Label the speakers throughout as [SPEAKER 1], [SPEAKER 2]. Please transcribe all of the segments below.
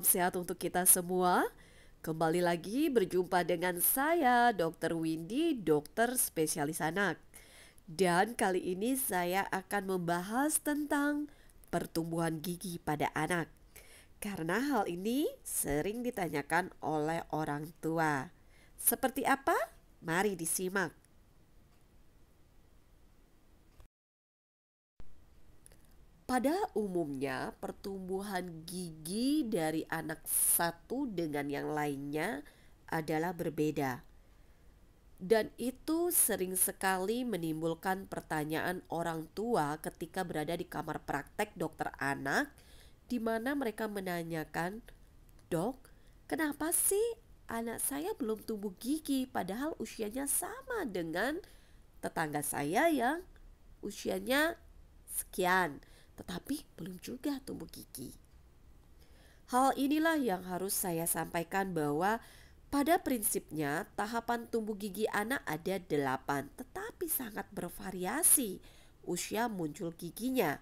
[SPEAKER 1] salam sehat untuk kita semua. Kembali lagi berjumpa dengan saya, Dr. Windy, dokter spesialis anak. Dan kali ini saya akan membahas tentang pertumbuhan gigi pada anak. Karena hal ini sering ditanyakan oleh orang tua. Seperti apa? Mari disimak. Pada umumnya, pertumbuhan gigi dari anak satu dengan yang lainnya adalah berbeda. Dan itu sering sekali menimbulkan pertanyaan orang tua ketika berada di kamar praktek dokter anak, di mana mereka menanyakan, "Dok, kenapa sih anak saya belum tumbuh gigi padahal usianya sama dengan tetangga saya yang usianya sekian, tetapi belum juga tumbuh gigi?" Hal inilah yang harus saya sampaikan bahwa pada prinsipnya tahapan tumbuh gigi anak ada 8, tetapi sangat bervariasi usia muncul giginya.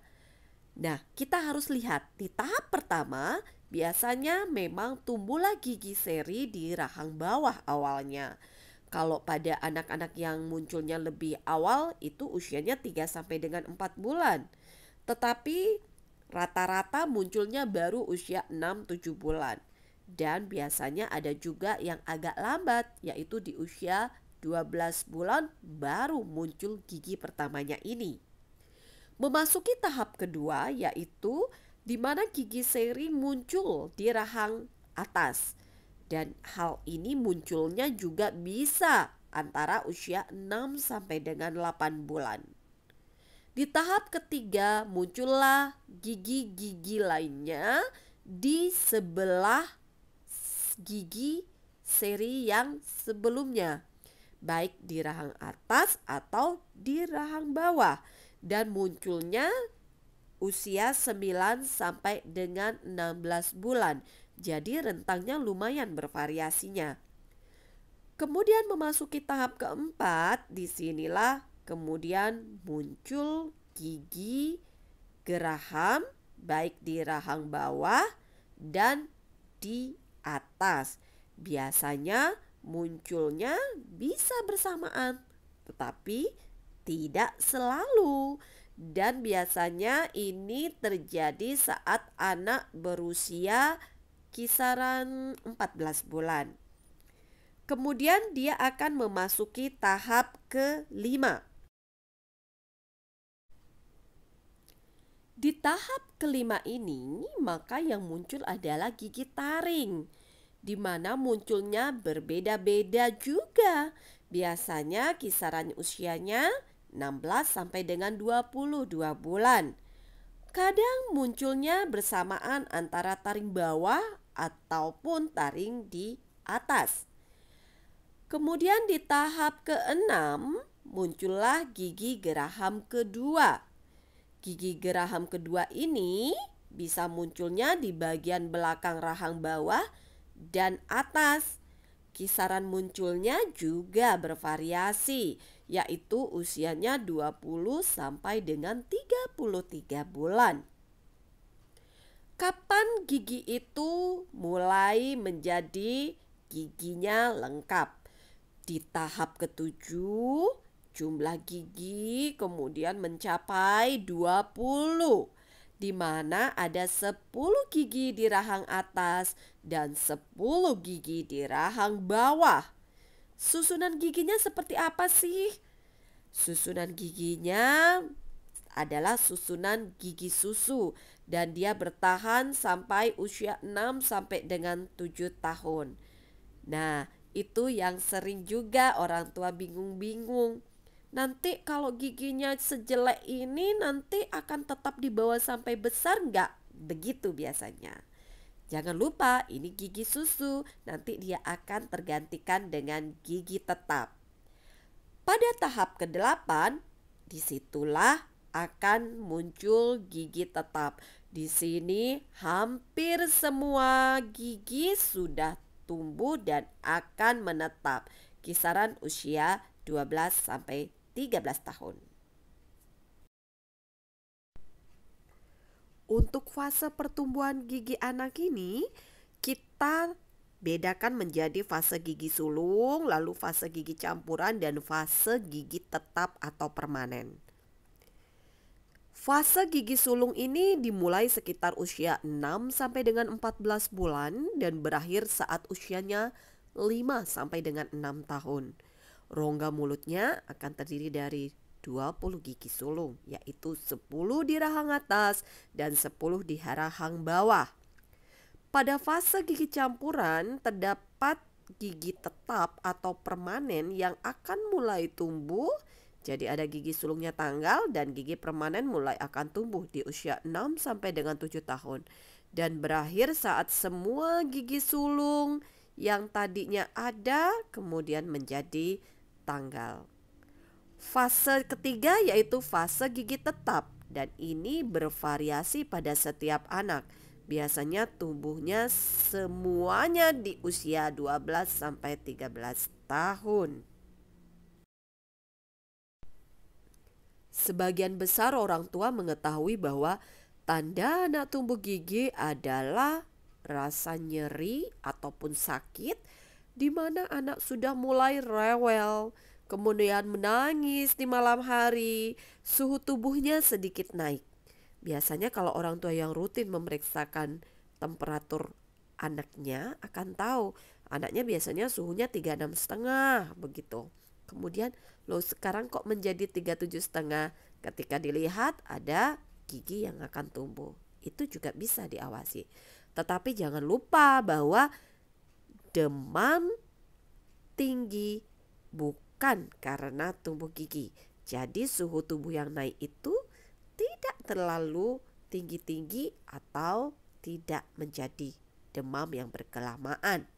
[SPEAKER 1] Nah, kita harus lihat di tahap pertama biasanya memang tumbuhlah gigi seri di rahang bawah awalnya. Kalau pada anak-anak yang munculnya lebih awal itu usianya 3 sampai dengan 4 bulan. Tetapi rata-rata munculnya baru usia 6-7 bulan. Dan biasanya ada juga yang agak lambat, yaitu di usia 12 bulan baru muncul gigi pertamanya ini. Memasuki tahap kedua yaitu di mana gigi seri muncul di rahang atas. Dan hal ini munculnya juga bisa antara usia 6 sampai dengan 8 bulan. Di tahap ketiga muncullah gigi-gigi lainnya di sebelah gigi seri yang sebelumnya, baik di rahang atas atau di rahang bawah, dan munculnya usia 9 sampai dengan 16 bulan. Jadi rentangnya lumayan bervariasinya. Kemudian memasuki tahap keempat, disinilah kemudian muncul gigi geraham baik di rahang bawah dan di atas. Biasanya munculnya bisa bersamaan, tetapi tidak selalu. Dan biasanya ini terjadi saat anak berusia kisaran 14 bulan. Kemudian dia akan memasuki tahap kelima. Di tahap kelima ini, maka yang muncul adalah gigi taring, di mana munculnya berbeda-beda juga. Biasanya kisaran usianya 16 sampai dengan 22 bulan. Kadang munculnya bersamaan antara taring bawah ataupun taring di atas. Kemudian di tahap keenam muncullah gigi geraham kedua. Gigi geraham kedua ini bisa munculnya di bagian belakang rahang bawah dan atas. Kisaran munculnya juga bervariasi, yaitu usianya 20 sampai dengan 33 bulan. Kapan gigi itu mulai menjadi giginya lengkap? Di tahap ketujuh, jumlah gigi kemudian mencapai 20, di mana ada 10 gigi di rahang atas dan 10 gigi di rahang bawah. Susunan giginya seperti apa sih? Susunan giginya adalah susunan gigi susu dan dia bertahan sampai usia 6 sampai dengan 7 tahun. Nah, itu yang sering juga orang tua bingung-bingung. Nanti kalau giginya sejelek ini nanti akan tetap dibawa sampai besar nggak? Begitu biasanya. Jangan lupa ini gigi susu, nanti dia akan tergantikan dengan gigi tetap. Pada tahap ke-8, disitulah akan muncul gigi tetap. Di sini hampir semua gigi sudah tumbuh dan akan menetap. Kisaran usia 12 sampai 13 tahun. Untuk fase pertumbuhan gigi anak ini, kita bedakan menjadi fase gigi sulung, lalu fase gigi campuran, dan fase gigi tetap atau permanen. Fase gigi sulung ini dimulai sekitar usia 6 sampai dengan 14 bulan dan berakhir saat usianya 5 sampai dengan 6 tahun. Rongga mulutnya akan terdiri dari 20 gigi sulung, yaitu 10 di rahang atas dan 10 di rahang bawah. Pada fase gigi campuran terdapat gigi tetap atau permanen yang akan mulai tumbuh. Jadi ada gigi sulungnya tanggal dan gigi permanen mulai akan tumbuh di usia 6 sampai dengan 7 tahun. Dan berakhir saat semua gigi sulung yang tadinya ada kemudian menjadi tanggal. Fase ketiga yaitu fase gigi tetap dan ini bervariasi pada setiap anak. Biasanya tumbuhnya semuanya di usia 12 sampai 13 tahun. Sebagian besar orang tua mengetahui bahwa tanda anak tumbuh gigi adalah rasa nyeri ataupun sakit di mana anak sudah mulai rewel, kemudian menangis di malam hari, suhu tubuhnya sedikit naik. Biasanya kalau orang tua yang rutin memeriksakan temperatur anaknya akan tahu anaknya biasanya suhunya 36,5 begitu. Kemudian loh sekarang kok menjadi 37,5? Ketika dilihat ada gigi yang akan tumbuh. Itu juga bisa diawasi. Tetapi jangan lupa bahwa demam tinggi bukan karena tumbuh gigi. Jadi suhu tubuh yang naik itu tidak terlalu tinggi-tinggi atau tidak menjadi demam yang berkelamaan.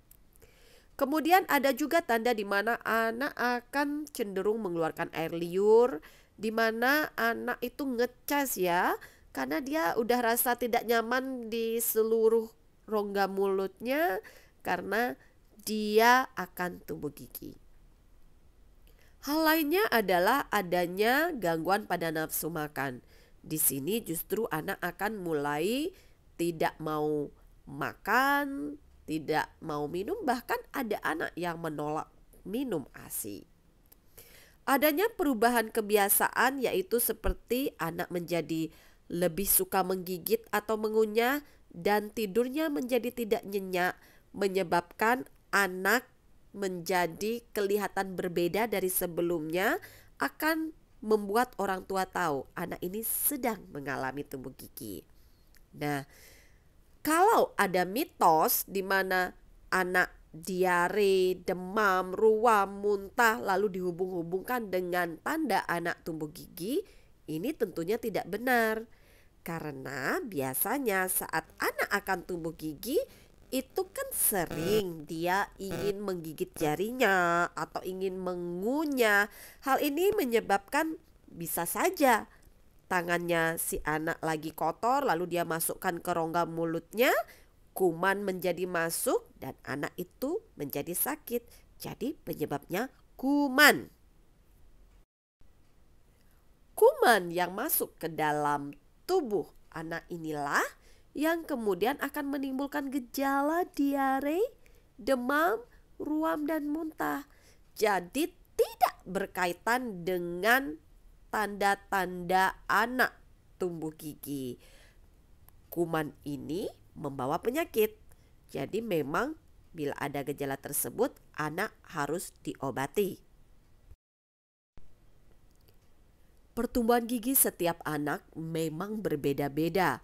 [SPEAKER 1] Kemudian ada juga tanda di mana anak akan cenderung mengeluarkan air liur, di mana anak itu ngecas ya, karena dia udah rasa tidak nyaman di seluruh rongga mulutnya karena dia akan tumbuh gigi. Hal lainnya adalah adanya gangguan pada nafsu makan. Di sini justru anak akan mulai tidak mau makan, tidak mau minum, bahkan ada anak yang menolak minum ASI. Adanya perubahan kebiasaan yaitu seperti anak menjadi lebih suka menggigit atau mengunyah dan tidurnya menjadi tidak nyenyak, menyebabkan anak menjadi kelihatan berbeda dari sebelumnya, akan membuat orang tua tahu anak ini sedang mengalami tumbuh gigi. Nah, kalau ada mitos di mana anak diare, demam, ruam, muntah lalu dihubung-hubungkan dengan tanda anak tumbuh gigi, ini tentunya tidak benar. Karena biasanya saat anak akan tumbuh gigi, itu kan sering dia ingin menggigit jarinya atau ingin mengunyah. Hal ini menyebabkan bisa saja tangannya si anak lagi kotor lalu dia masukkan ke rongga mulutnya, kuman menjadi masuk dan anak itu menjadi sakit. Jadi penyebabnya kuman. Kuman yang masuk ke dalam tubuh anak inilah yang kemudian akan menimbulkan gejala diare, demam, ruam dan muntah. Jadi tidak berkaitan dengan tanda-tanda anak tumbuh gigi. Kuman ini membawa penyakit. Jadi memang bila ada gejala tersebut, anak harus diobati. Pertumbuhan gigi setiap anak memang berbeda-beda.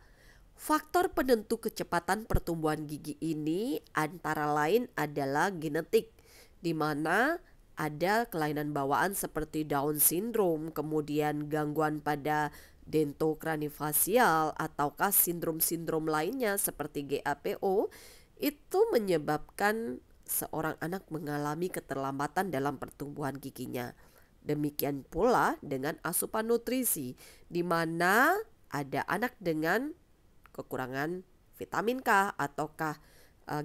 [SPEAKER 1] Faktor penentu kecepatan pertumbuhan gigi ini antara lain adalah genetik, di mana ada kelainan bawaan seperti Down syndrome, kemudian gangguan pada dentokranifasial ataukah sindrom-sindrom lainnya seperti GAPO, itu menyebabkan seorang anak mengalami keterlambatan dalam pertumbuhan giginya. Demikian pula dengan asupan nutrisi, di mana ada anak dengan kekurangan vitamin K ataukah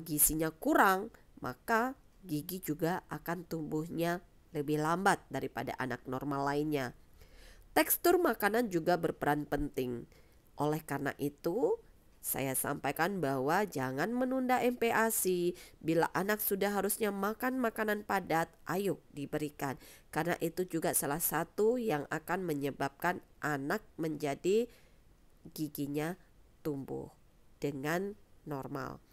[SPEAKER 1] gizinya kurang, maka gigi juga akan tumbuhnya lebih lambat daripada anak normal lainnya. Tekstur makanan juga berperan penting. Oleh karena itu, Saya sampaikan bahwa jangan menunda MPASI. Bila anak sudah harusnya makan makanan padat, ayo diberikan. Karena itu juga salah satu yang akan menyebabkan anak menjadi giginya tumbuh dengan normal.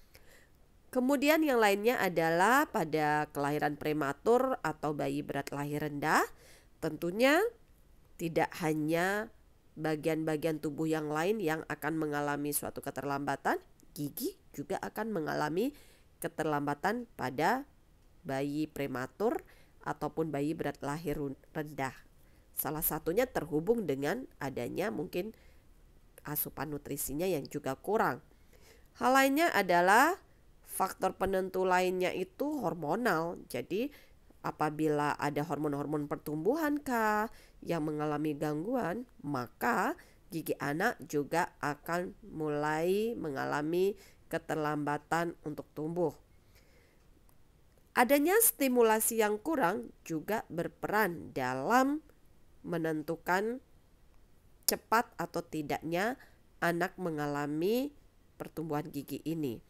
[SPEAKER 1] Kemudian yang lainnya adalah pada kelahiran prematur atau bayi berat lahir rendah, tentunya tidak hanya bagian-bagian tubuh yang lain yang akan mengalami suatu keterlambatan, gigi juga akan mengalami keterlambatan pada bayi prematur ataupun bayi berat lahir rendah. Salah satunya terhubung dengan adanya mungkin asupan nutrisinya yang juga kurang. Hal lainnya adalah faktor penentu lainnya itu hormonal. Jadi apabila ada hormon-hormon pertumbuhan kah yang mengalami gangguan, maka gigi anak juga akan mulai mengalami keterlambatan untuk tumbuh. Adanya stimulasi yang kurang juga berperan dalam menentukan cepat atau tidaknya anak mengalami pertumbuhan gigi ini.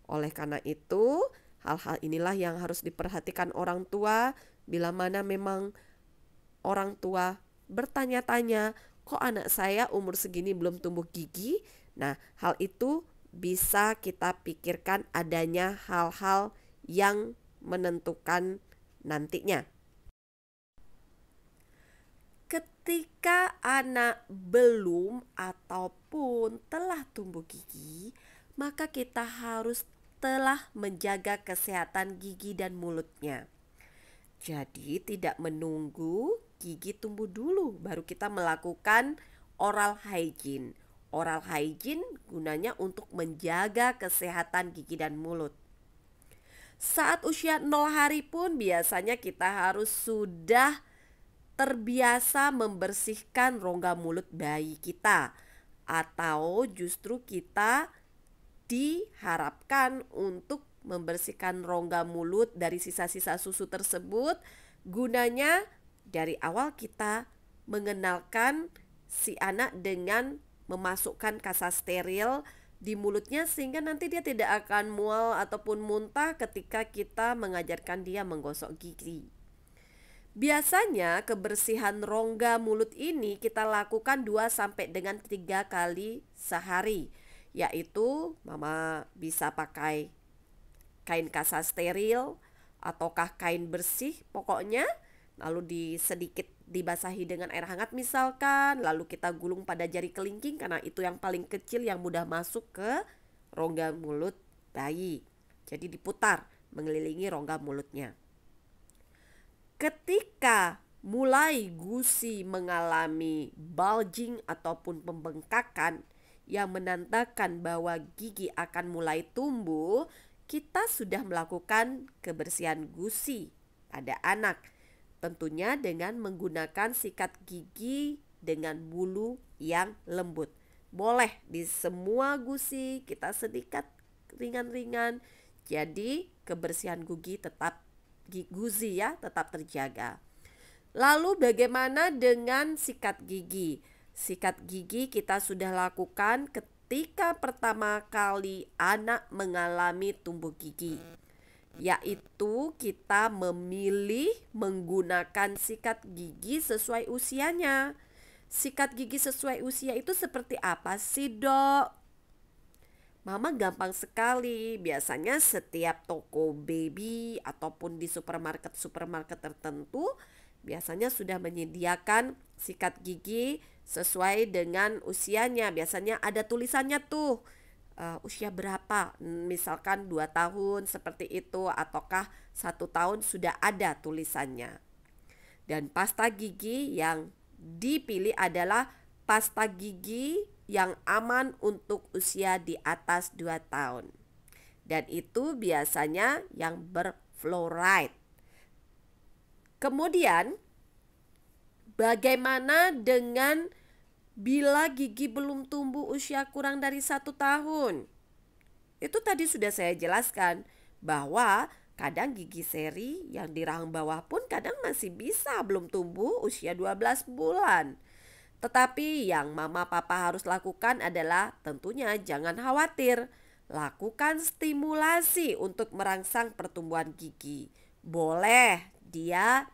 [SPEAKER 1] Oleh karena itu, hal-hal inilah yang harus diperhatikan orang tua bila mana memang orang tua bertanya-tanya, kok anak saya umur segini belum tumbuh gigi? Nah, hal itu bisa kita pikirkan adanya hal-hal yang menentukan nantinya. Ketika anak belum ataupun telah tumbuh gigi, maka kita harus telah menjaga kesehatan gigi dan mulutnya. Jadi tidak menunggu gigi tumbuh dulu baru kita melakukan oral hygiene. Oral hygiene gunanya untuk menjaga kesehatan gigi dan mulut. Saat usia 0 hari pun biasanya kita harus sudah terbiasa membersihkan rongga mulut bayi kita, atau justru kita diharapkan untuk membersihkan rongga mulut dari sisa-sisa susu tersebut. Gunanya dari awal kita mengenalkan si anak dengan memasukkan kasa steril di mulutnya sehingga nanti dia tidak akan mual ataupun muntah ketika kita mengajarkan dia menggosok gigi. Biasanya kebersihan rongga mulut ini kita lakukan 2 sampai dengan 3 kali sehari. Yaitu mama bisa pakai kain kasa steril ataukah kain bersih pokoknya, lalu sedikit dibasahi dengan air hangat misalkan, lalu kita gulung pada jari kelingking karena itu yang paling kecil yang mudah masuk ke rongga mulut bayi. Jadi diputar mengelilingi rongga mulutnya. Ketika mulai gusi mengalami bulging ataupun pembengkakan yang menandakan bahwa gigi akan mulai tumbuh, kita sudah melakukan kebersihan gusi pada anak. Tentunya dengan menggunakan sikat gigi dengan bulu yang lembut. Boleh di semua gusi kita sedikit ringan-ringan. Jadi kebersihan gusi ya tetap terjaga. Lalu bagaimana dengan sikat gigi? Sikat gigi kita sudah lakukan ketika pertama kali anak mengalami tumbuh gigi, yaitu kita memilih menggunakan sikat gigi sesuai usianya. Sikat gigi sesuai usia itu seperti apa sih, Dok? Mama gampang sekali. Biasanya setiap toko baby ataupun di supermarket tertentu biasanya sudah menyediakan sikat gigi sesuai dengan usianya. Biasanya ada tulisannya tuh usia berapa, misalkan 2 tahun seperti itu, ataukah 1 tahun sudah ada tulisannya. Dan pasta gigi yang dipilih adalah pasta gigi yang aman untuk usia di atas 2 tahun. Dan itu biasanya yang berfluoride. Kemudian bagaimana dengan bila gigi belum tumbuh usia kurang dari 1 tahun? Itu tadi sudah saya jelaskan bahwa kadang gigi seri yang di rahang bawah pun kadang masih bisa belum tumbuh usia 12 bulan. Tetapi yang mama papa harus lakukan adalah tentunya jangan khawatir. Lakukan stimulasi untuk merangsang pertumbuhan gigi. Boleh dia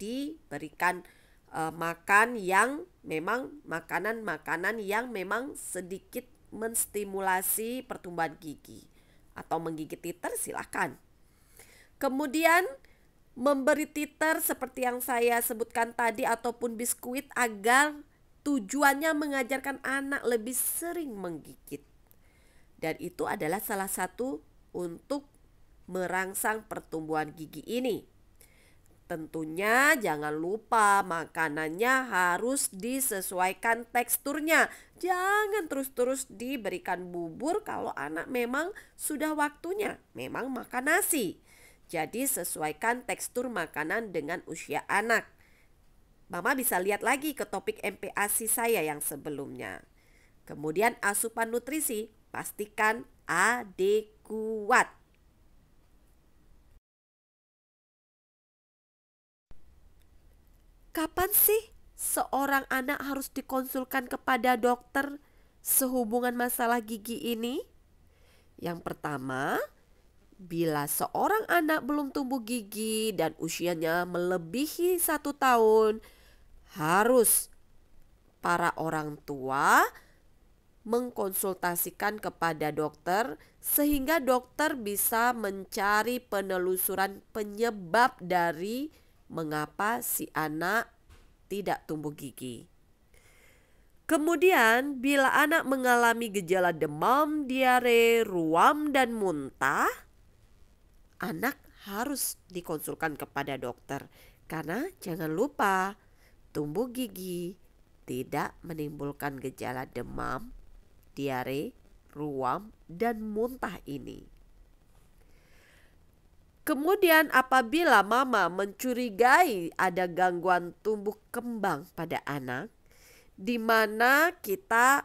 [SPEAKER 1] diberikan makan yang memang makanan-makanan yang memang sedikit menstimulasi pertumbuhan gigi. Atau menggigit teeter silakan. Kemudian memberi teeter seperti yang saya sebutkan tadi ataupun biskuit agar tujuannya mengajarkan anak lebih sering menggigit. Dan itu adalah salah satu untuk merangsang pertumbuhan gigi ini. Tentunya jangan lupa makanannya harus disesuaikan teksturnya. Jangan terus-terus diberikan bubur kalau anak memang sudah waktunya memang makan nasi. Jadi sesuaikan tekstur makanan dengan usia anak. Mama bisa lihat lagi ke topik MPASI saya yang sebelumnya. Kemudian asupan nutrisi, pastikan adekuat. Kapan sih seorang anak harus dikonsulkan kepada dokter sehubungan masalah gigi ini? Yang pertama, bila seorang anak belum tumbuh gigi dan usianya melebihi 1 tahun, harus para orang tua mengkonsultasikan kepada dokter sehingga dokter bisa mencari penelusuran penyebab dari mengapa si anak tidak tumbuh gigi. Kemudian bila anak mengalami gejala demam, diare, ruam, dan muntah, anak harus dikonsulkan kepada dokter. Karena jangan lupa, tumbuh gigi tidak menimbulkan gejala demam, diare, ruam, dan muntah ini. Kemudian apabila mama mencurigai ada gangguan tumbuh kembang pada anak, di mana kita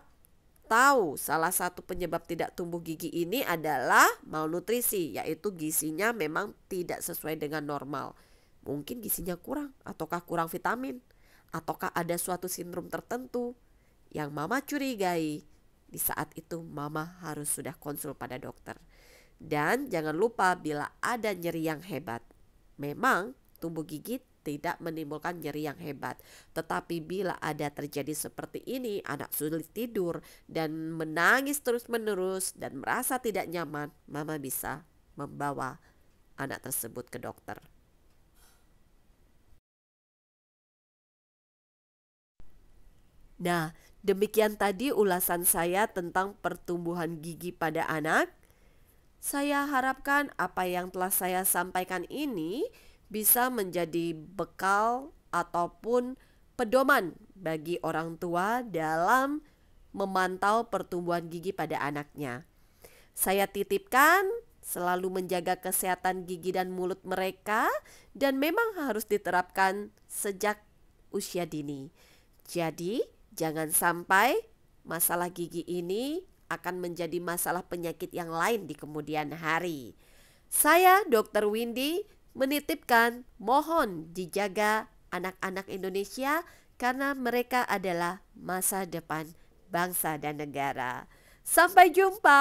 [SPEAKER 1] tahu salah satu penyebab tidak tumbuh gigi ini adalah malnutrisi, yaitu gizinya memang tidak sesuai dengan normal. Mungkin gizinya kurang, ataukah kurang vitamin, ataukah ada suatu sindrom tertentu yang mama curigai. Di saat itu mama harus sudah konsul pada dokter. Dan jangan lupa bila ada nyeri yang hebat. Memang tumbuh gigi tidak menimbulkan nyeri yang hebat. Tetapi bila ada terjadi seperti ini, anak sulit tidur dan menangis terus-menerus dan merasa tidak nyaman, mama bisa membawa anak tersebut ke dokter. Nah, demikian tadi ulasan saya tentang pertumbuhan gigi pada anak. Saya harapkan apa yang telah saya sampaikan ini bisa menjadi bekal ataupun pedoman bagi orang tua dalam memantau pertumbuhan gigi pada anaknya. Saya titipkan selalu menjaga kesehatan gigi dan mulut mereka dan memang harus diterapkan sejak usia dini. Jadi, jangan sampai masalah gigi ini akan menjadi masalah penyakit yang lain di kemudian hari. Saya Dr. Windy menitipkan mohon dijaga anak-anak Indonesia karena mereka adalah masa depan bangsa dan negara. Sampai jumpa.